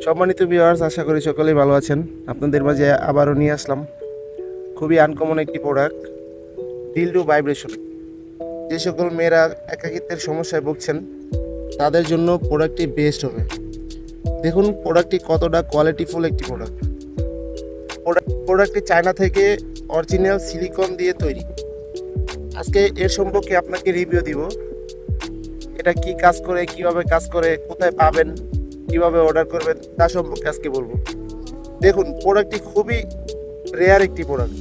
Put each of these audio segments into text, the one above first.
সম্মানিত ভিউয়ার্স, আশা করি সকলেই ভালো আছেন। আপনাদের মাঝে আবারও নিয়ে আসলাম খুবই আনকমন একটি প্রোডাক্ট, ডিলডো ভাইব্রেশন। যে সকল মেয়েরা একাকিত্বের সমস্যায় ভুগছেন তাদের জন্য প্রোডাক্টটি বেস্ট হবে। দেখুন প্রোডাক্টটি কতটা কোয়ালিটিফুল একটি প্রোডাক্ট। প্রোডাক্টটি চায়না থেকে অরিজিনাল সিলিকন দিয়ে তৈরি। আজকে এর সম্পর্কে আপনাকে রিভিউ দিব। এটা কি কাজ করে, কিভাবে কাজ করে, কোথায় পাবেন, কিভাবে অর্ডার করবেন তা সম্পর্কে আজকে বলবো। দেখুন প্রোডাক্টটি খুবই রেয়ার একটি প্রোডাক্ট।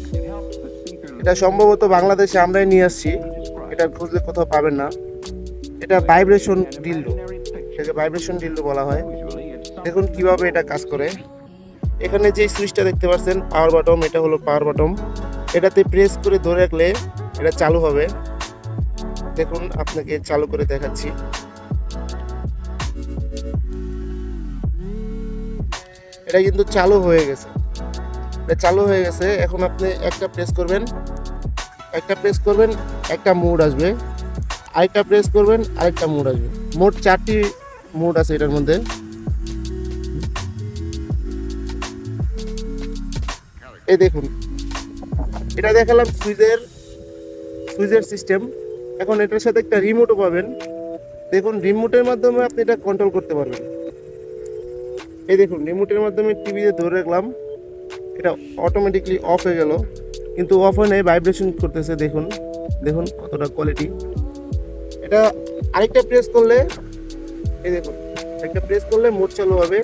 এটা সম্ভবত বাংলাদেশে আমরাই নিয়ে আসছি, এটা খুঁজলে কোথাও পাবেন না। এটা ভাইব্রেশন ডিলডো, এটাকে ভাইব্রেশন ডিলডো বলা হয়। দেখুন কিভাবে এটা কাজ করে। এখানে যে সুইচটা দেখতে পাচ্ছেন পাওয়ার বাটন, এটা হলো পাওয়ার বাটন। এটাতে প্রেস করে ধরে রাখলে এটা চালু হবে। দেখুন আপনাকে চালু করে দেখাচ্ছি। এটা কিন্তু চালু হয়ে গেছে, এটা চালু হয়ে গেছে। এখন আপনি একটা প্রেস করবেন, একটা মোড আসবে, আরেকটা প্রেস করবেন, আরেকটা মোড আসবে। মোট 4টি মোড আছে এটার মধ্যে। এই দেখুন, এটা দেখালাম সুইচের সিস্টেম। এখন এটার সাথে একটা রিমোটও পাবেন। দেখুন রিমোটের মাধ্যমে আপনি এটা কন্ট্রোল করতে পারবেন। এই দেখুন রিমোটের মাধ্যমে টিভিতে ধরে রাখলাম, এটা অটোমেটিকলি অফ হয়ে গেল, কিন্তু অফ হয়ে নেই, ভাইব্রেশন করতেছে। দেখুন কতটা কোয়ালিটি। এটা আরেকটা প্রেস করলে, এই দেখুন একটা প্রেস করলে মোড চালু হবে,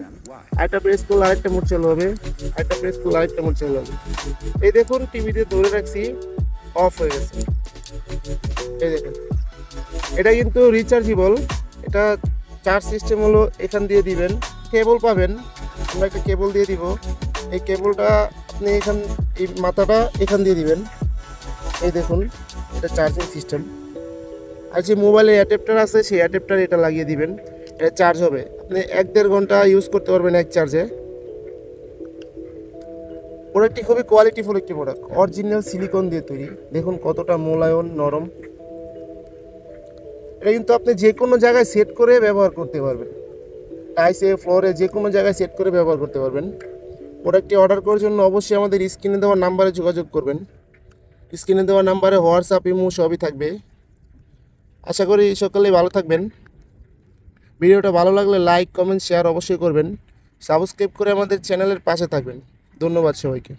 আরেকটা প্রেস করলে আরেকটা মোড চালু হবে, আরেকটা প্রেস করলে আরেকটা মোড চালু হবে। এই দেখুন টিভিতে ধরে রাখছি, অফ হয়ে গেছে। এই দেখুন এটা কিন্তু রিচার্জেবল। এটা চার্জ সিস্টেম হলো এখান দিয়ে দিবেন, কেবল পাবেন, আমরা একটা কেবল দিয়ে দিব। এই কেবলটা আপনি এই মাথাটা এখান দিয়ে দিবেন। এই দেখুন এটা চার্জিং সিস্টেম। আর যে মোবাইলে অ্যাডাপ্টার আছে সেই অ্যাডাপ্টার এটা লাগিয়ে দিবেন, এটা চার্জ হবে। আপনি 1-1.5 ঘন্টা ইউজ করতে পারবেন এক চার্জে। প্রোডাক্টটি খুবই কোয়ালিটিফুল একটি প্রোডাক্ট, অরিজিনাল সিলিকন দিয়ে তৈরি। দেখুন কতটা মোলায়ম নরম। এটা কিন্তু আপনি যে কোনো জায়গায় সেট করে ব্যবহার করতে পারবেন, টাইসে, ফ্লোরে, যে কোনো জায়গায় সেট করে ব্যবহার করতে পারবেন। প্রোডাক্টটি অর্ডার করার জন্য অবশ্যই আমাদের স্ক্রিনে দেওয়া নাম্বারে যোগাযোগ করবেন। স্ক্রিনে দেওয়া নাম্বারে হোয়াটসঅ্যাপ, ইমো সবই থাকবে। আশা করি সকলেই ভালো থাকবেন। ভিডিওটা ভালো লাগলে লাইক, কমেন্ট, শেয়ার অবশ্যই করবেন। সাবস্ক্রাইব করে আমাদের চ্যানেলের পাশে থাকবেন। ধন্যবাদ সবাইকে।